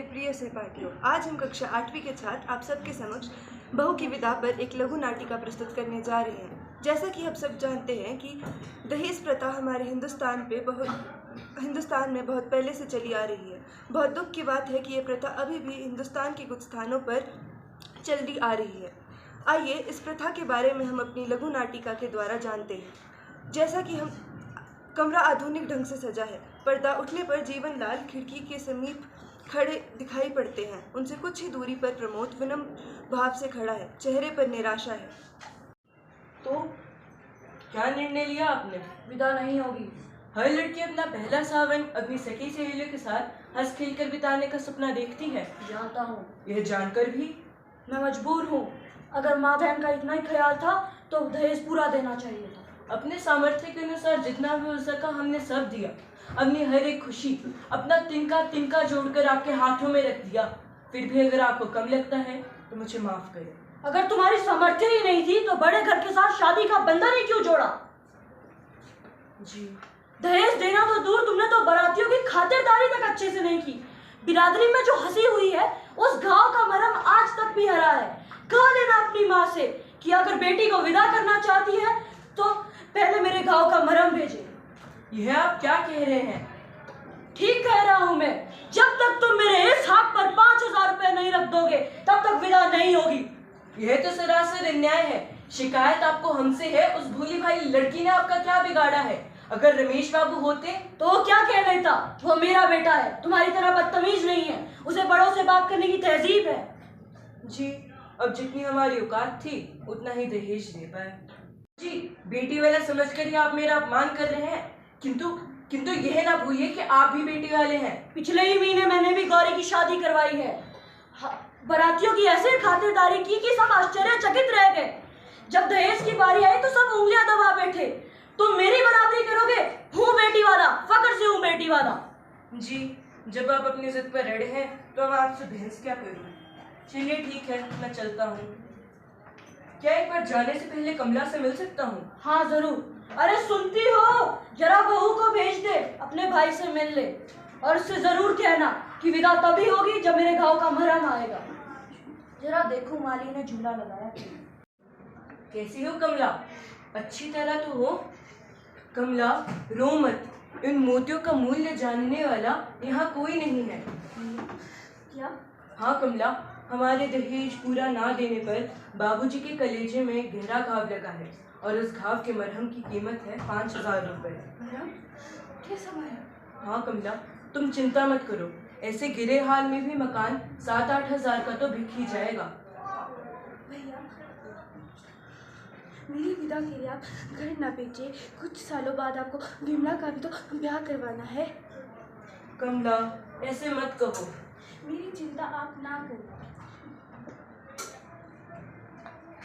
प्रिय सहपाठियों, आज हम कक्षा 8वीं के छात्र आप सबके समक्ष बहू की विदा पर एक लघु नाटिका प्रस्तुत करने जा रहे हैं। जैसा कि हम सब जानते हैं कि दहेज प्रथा हमारे हिंदुस्तान में बहुत पहले से चली आ रही है। बहुत दुख की बात है कि ये प्रथा अभी भी हिंदुस्तान के कुछ स्थानों पर चलती आ रही है। आइए इस प्रथा के बारे में हम अपनी लघु नाटिका के द्वारा जानते हैं। जैसा कि कमरा आधुनिक ढंग से सजा है। पर्दा उठने पर जीवनलाल खिड़की के समीप खड़े दिखाई पड़ते हैं। उनसे कुछ ही दूरी पर प्रमोद विनम्र भाव से खड़ा है, चेहरे पर निराशा है। तो क्या निर्णय लिया आपने? विदा नहीं होगी। हर लड़की अपना पहला सावन अपनी सखी सहेलियों के साथ हंस खेल कर बिताने का सपना देखती है। जानता हूँ। यह जानकर भी मैं मजबूर हूँ। अगर माँ बहन का इतना ही ख्याल था तो दहेज पूरा देना चाहिए था। अपने सामर्थ्य के अनुसार जितना भी हो सका हमने सब दिया। अपनी हर एक खुशी, अपना तिनका तिनका जोड़कर आपके हाथों में रख दिया। फिर भी अगर आपको कम लगता है तो मुझे माफ करें। अगर तुम्हारी सामर्थ्य ही नहीं थी तो बड़े घर के साथ शादी का बंधन ही क्यों जोड़ा? जी। दहेज देना तो दूर, तुमने तो बारातियों की खातिरदारी तक अच्छे से नहीं की। बिरादरी में जो हंसी हुई है उस घाव का मरहम आज तक भी हरा है। कह देना अपनी माँ से कि अगर बेटी को विदा करना चाहती है तो पहले मेरे घाव का मरहम भेजे। यह आप क्या कह रहे हैं? ठीक कह रहा हूँ मैं। जब तक तुम मेरे इस हाथ पर 5,000 रुपए नहीं रख दोगे तब तक विदा नहीं होगी। यह तो सरासर अन्याय है। शिकायत आपको हमसे है। उस भोली भाई लड़की ने आपका क्या बिगाड़ा है? अगर रमेश बाबू होते तो क्या कह लेता? वो मेरा बेटा है, तुम्हारी तरह बदतमीज नहीं है। उसे बड़ों से बात करने की तहजीब है। जी, अब जितनी हमारी औकात थी उतना ही दहेज दे पाए। जी, बेटी वाला समझकर ही आप मेरा अपमान कर रहे हैं। किंतु यह ना भूलिए कि आप भी बेटी वाले हैं। पिछले ही महीने मैंने भी गौरी की शादी करवाई है। बारातियों की ऐसे खातिरदारी की कि सब आश्चर्यचकित रह गए। जब दहेज की बारी आई तो सब उंगलियां दबा बैठे। तुम मेरी बराबरी करोगे? हूँ बेटी वाला, फख्र से हूँ बेटी वाला। जी, जब आप अपनी जिद पर अड़े हैं तो अब आपसे बहस क्या करूं? चलिए ठीक है, मैं चलता हूँ। क्या एक बार जाने से पहले कमला से मिल सकता हूँ? हाँ जरूर। अरे सुनती हो, जरा बहू को भेज दे, अपने भाई से मिल ले और उससे जरूर कहना कि विदा तभी होगी जब मेरे घाव का मरहम आएगा। जरा देखो माली ने झूला लगाया। कैसी हो कमला? अच्छी तरह तो हो। कमला, रो मत। इन मोतियों का मूल्य जानने वाला यहाँ कोई नहीं है। क्या? हाँ कमला, हमारे दहेज पूरा ना देने पर बाबूजी के कलेजे में गहरा घाव लगा है और उस घाव के मरहम की कीमत है 5,000 रुपए। हाँ कमला, तुम चिंता मत करो। ऐसे गिरे हाल में भी मकान 7-8 हजार का तो बिक ही जाएगा। भैया, मेरी विदा के लिए आप घर ना बेचे। कुछ सालों बाद आपको विमला का भी तो ब्याह करवाना है। कमला, ऐसे मत कहो। मेरी चिंता आप ना करो।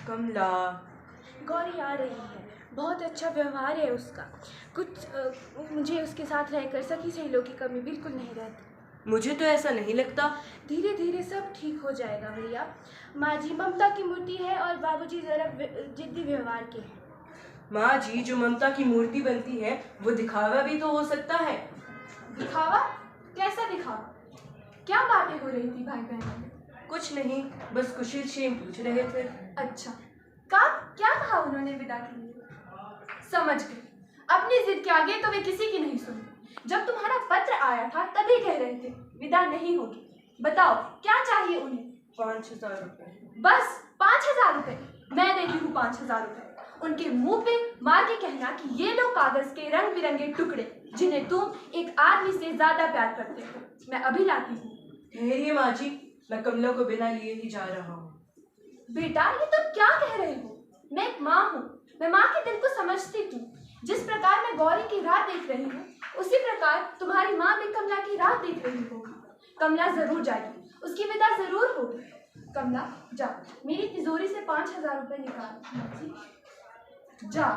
कमला, गौरी आ रही है, बहुत अच्छा व्यवहार है उसका। मुझे उसके साथ रहकर सखी सहेलियों की कमी बिल्कुल नहीं रहती। मुझे तो ऐसा नहीं लगता। धीरे धीरे सब ठीक हो जाएगा भैया। माँ जी ममता की मूर्ति है और बाबूजी जरा जिद्दी व्यवहार के हैं। माँ जी जो ममता की मूर्ति बनती है वो दिखावा भी तो हो सकता है। दिखावा? कैसा दिखावा? क्या बातें हो रही थी भाई बहन में? कुछ नहीं, बस कुशल क्षेम पूछ रहे थे। अच्छा, क्या कहा उन्होंने विदा के लिए? समझ गई। अपनी जिद के आगे तो वे किसी की नहीं सुनते। जब तुम्हारा पत्र आया था तभी कह रहे थे विदा नहीं होगी। बताओ क्या चाहिए उन्हें? 5,000 रुपए। बस 5,000 रुपए? मैं देती हूँ 5,000 रुपए। उनके मुंह पे मार के कहना कि ये लो कागज के रंग बिरंगे टुकड़े जिन्हें तुम एक आदमी से ज्यादा प्यार करते हो। मैं अभी लाती हूँ। ठहरिए माँ जी, मैं कमला को बिना लिए ही जा रहा हूँ। बेटा, ये तुम क्या कह रहे हो? मैं एक माँ हूँ। मैं माँ के दिल को समझती हूँ। जिस प्रकार मैं गौरी की राह देख रही हूँ उसी प्रकार तुम्हारी माँ भी कमला की राह देख रही होगी। कमला जरूर जाएगी, उसकी विदा जरूर होगी। कमला जा, मेरी तिजोरी से 5,000 रुपए निकाल। जा।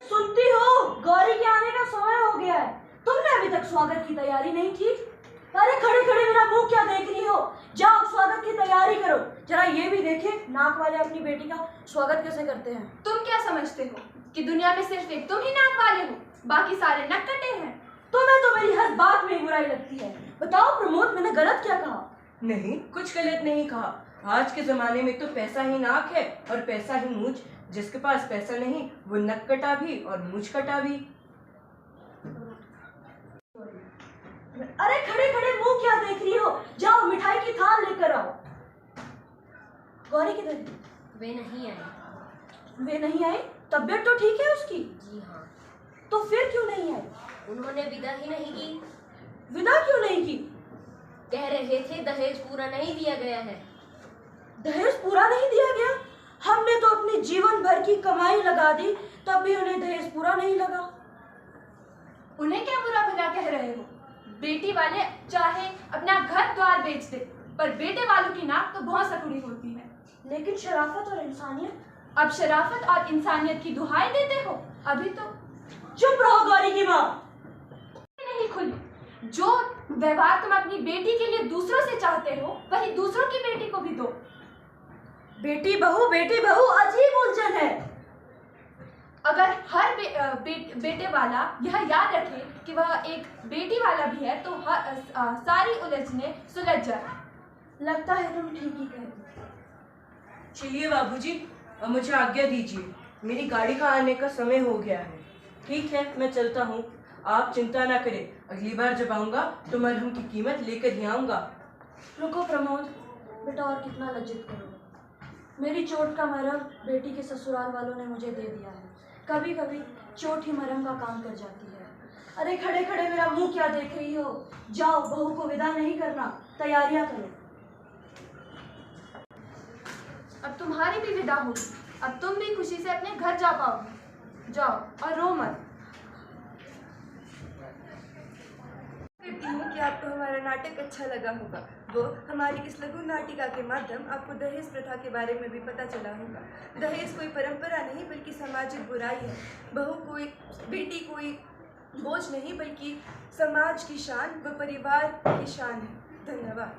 सुनती हो, गौरी के आने का समय हो गया है। तुमने अभी तक स्वागत की तैयारी नहीं की। अरे खड़े खड़े मेरा मुंह क्या देख रही हो? जाओ स्वागत की तैयारी करो। जरा ये भी देखे नाक वाले अपनी बेटी का स्वागत कैसे करते हैं। तुम क्या समझते हो कि दुनिया में सिर्फ एक तुम ही नाक वाले हो, बाकी सारे नक्कटे हैं? तुम्हें तो मेरी हर बात में बुराई लगती है। बताओ प्रमोद, मैंने गलत क्या कहा? नहीं, कुछ गलत नहीं कहा। आज के जमाने में तो पैसा ही नाक है और पैसा ही मूछ। जिसके पास पैसा नहीं वो नक कटा भी और मूछ कटा भी। अरे खड़े खड़े मुंह क्या देख रही हो? जाओ मिठाई की थाल लेकर आओ। गौरी किधर है? वे नहीं आई। वे नहीं आई? तबीयत तो ठीक है उसकी? जी हाँ। तो फिर क्यों नहीं आई? उन्होंने विदा ही नहीं की। विदा क्यों नहीं की? कह रहे थे दहेज पूरा नहीं दिया गया है। दहेज पूरा नहीं दिया गया? हमने तो अपनी जीवन भर की कमाई लगा दी, तब भी उन्हें दहेज पूरा नहीं लगा। उन्हें क्या बुरा भला कह रहे हो? बेटी वाले चाहे अपना घर द्वार बेच दे, पर बेटे वालों की नाक तो बहुत सकड़ी होती है। लेकिन शराफत और इंसानियत? अब शराफत और इंसानियत की दुहाई देते हो? अभी तो चुप रहो गौरी की माँ। नहीं खुली। जो व्यवहार तुम अपनी बेटी के लिए दूसरों से चाहते हो, वही दूसरों की बेटी को भी दो। बेटी बहू अजीब उलझन है। अगर हर बेटे वाला यह याद रखे कि वह एक बेटी वाला भी है, तो सारी उलझने सुलझ जाए। लगता है तुम ठीक ही कहती। चलिए बाबूजी, अब मुझे आज्ञा दीजिए। मेरी गाड़ी का आने का समय हो गया है। ठीक है, मैं चलता हूँ। आप चिंता ना करें, अगली बार जब आऊँगा तो मरहम की कीमत लेकर ही आऊँगा। रुको प्रमोद, बेटा और कितना लज्जित करोगे? मेरी चोट का मरहम बेटी के ससुराल वालों ने मुझे दे दिया है। कभी कभी चोट ही मरहम का काम कर जाती है। अरे खड़े खड़े मेरा मुंह क्या देख रही हो? जाओ, बहू को विदा नहीं करना, तैयारियां करो। अब तुम्हारी भी विदा होगी। अब तुम भी खुशी से अपने घर जा पाओगे। जाओ और रो मत। करती हूँ कि आपको हमारा नाटक अच्छा लगा होगा। वो हमारी इस लघु नाटिका के माध्यम आपको दहेज प्रथा के बारे में भी पता चला होगा। दहेज कोई परंपरा नहीं बल्कि सामाजिक बुराई है। बेटी कोई बोझ नहीं बल्कि समाज की शान व परिवार की शान है। धन्यवाद।